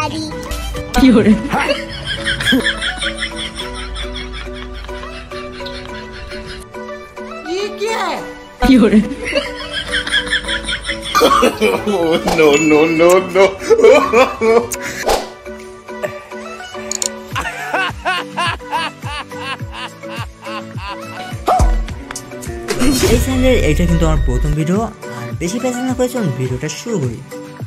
daddy. ये क्या है? No. এই চ্যানেলের এটা কিন্তু আমার প্রথম ভিডিও। আর বেশি পেছাল না করে চলুন ভিডিওটা শুরু করি।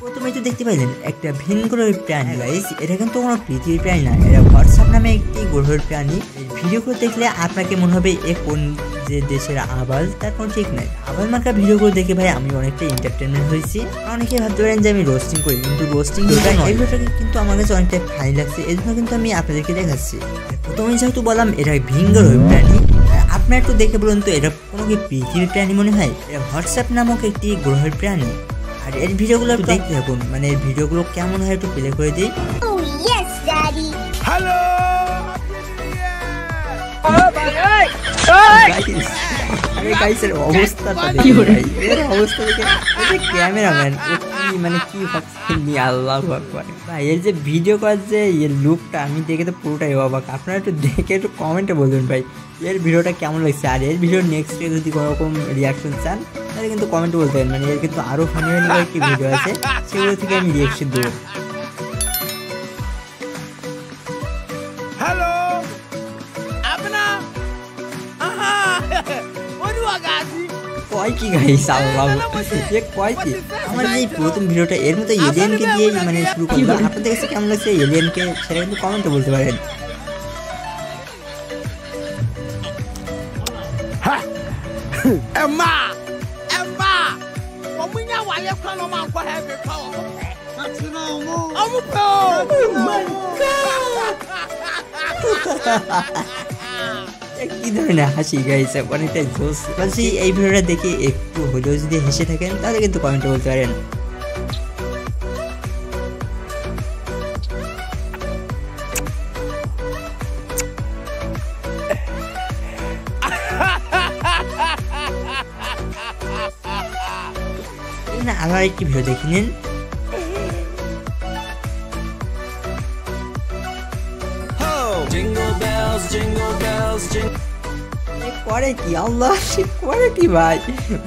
প্রথমে তো দেখতে পাইলেন একটা ভিন গ্রহের প্রাণী গাইস। এটা কিন্তু কোনো পৃথিবীর প্রাণী না, এটা হোয়াটসঅ্যাপ নামে একটি গ্রহের প্রাণী। এই ভিডিওগুলো দেখলে আপনাকে মনে হবে এ কোন যে দেশের আওয়াজ তার কোনো ঠিক নাই। আওয়াজ মার্কা ভিডিওগুলো দেখে ভাই আমি অনেকটা এন্টারটেনমেন্ট হয়েছি। অনেকে ভাবতে পারেন যে আমি রোস্টিং করি, কিন্তু রোস্টিং এই ভিডিওটাকে কিন্তু আমার কাছে অনেকটা ফানি লাগছে, এই জন্য কিন্তু আমি আপনাদেরকে দেখাচ্ছি। প্রথমে যেহেতু বললাম এটা ভিন গ্রহের প্রাণী, আপনারা একটু দেখে বলুন তো এটা কোনো কি পৃথিবীর প্রাণী মনে হয়? এটা হোয়াটসঅ্যাপ নামক একটি গ্রহের প্রাণী। আর এর ভিডিওগুলো একটু দেখতে থাকুন, মানে এর ভিডিওগুলো কেমন হয় একটু প্লে করে দিই। Oh yes, daddy. Hello. আরে গাইস এর অবস্থাটা দেখুন ভাই, এর অবস্থা দেখে এই ক্যামেরাম্যান ও কি মানে কি ভাবছেন নি, আল্লাহু আকবার ভাই। এর যে ভিডিও করার যে এর লুকটা আমি দেখে তো পুরোটাই অবাক। আপনারা একটু দেখে একটু কমেন্টে বলবেন ভাই এর ভিডিওটা কেমন লাগছে। আর এর ভিডিও নেক্সটে যদি কোনোরকম রিয়াকশন চান তাহলে কিন্তু কমেন্টে বলতে পারেন, মানে এর কিন্তু আরও ফানি একটি ভিডিও আছে, সেগুলো থেকে আমি রিয়াকশন দেবো। Hello. Abna. Aha. What do I got? কয় কি গাইস, আল্লাহ এ কয় কি। আমার এই প্রথম ভিডিওটা এর মতো এলিয়েনকে দিয়ে মানে শুরু করলাম। আপনাদের কাছে কেমন লাগছে এলিয়েনকে সেটা কিন্তু কমেন্টে বলতে পারেন। Emma. Omunya wa ye kwa no man kwa heavy power. Oh my god. কি ধরনের হাসি গাইছে, অনেকটাই জোস। বলছি এই ভিডিওটা দেখে একটু হলেও যদি হেসে থাকেন তাহলে কিন্তু কমেন্টে বলতে পারেন। না আবার একটি ভিডিও দেখে নিন। করে কি আল্লাহ, করে কি ভাই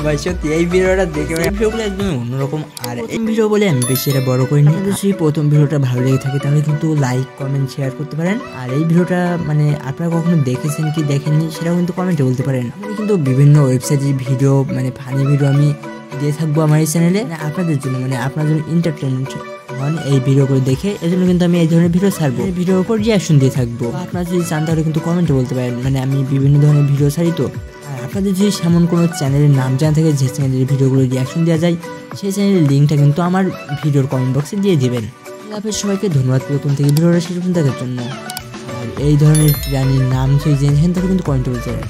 ভাই সত্যি এই ভিডিওটা দেখে ভিডিওগুলো একদম অন্যরকম। আর এই ভিডিও বলে আমি বেশি এটা বড় করিনি, যদি প্রথম ভিডিওটা ভালো লেগে থাকে তাহলে কিন্তু লাইক কমেন্ট শেয়ার করতে পারেন। আর এই ভিডিওটা মানে আপনারা কখনো দেখেছেন কি দেখেননি সেটাও কিন্তু কমেন্টে বলতে পারেন। আমি কিন্তু বিভিন্ন ওয়েবসাইটের ভিডিও মানে ফানি ভিডিও আমি দিয়ে থাকবো আমার এই চ্যানেলে আপনাদের জন্য, মানে আপনার জন্য এন্টারটেনমেন্ট হন এই ভিডিওগুলো দেখে। এই জন্য কিন্তু আমি এই ধরনের ভিডিও ছাড়বো, এই ভিডিওর উপর রিয়াকশন দিয়ে থাকবো। আপনারা যদি চান তাহলে কিন্তু কমেন্টে বলতে পারেন, মানে আমি বিভিন্ন ধরনের ভিডিও ছাড়ি তো। আর আপনাদের যদি এমন কোনো চ্যানেলের নাম জানা থাকে যে চ্যানেলের ভিডিওগুলো রিয়াকশন দেওয়া যায়, সেই চ্যানেলের লিঙ্কটা কিন্তু আমার ভিডিওর কমেন্ট বক্সে দিয়ে দিবেন। আপনাদের সবাইকে ধন্যবাদ প্রথম থেকে ভিডিওটা শেষ পর্যন্ত দেখার জন্য। আর এই ধরনের প্রাণীর নাম যদি জেনেছেন তাহলে কিন্তু কমেন্টে বলতে পারেন।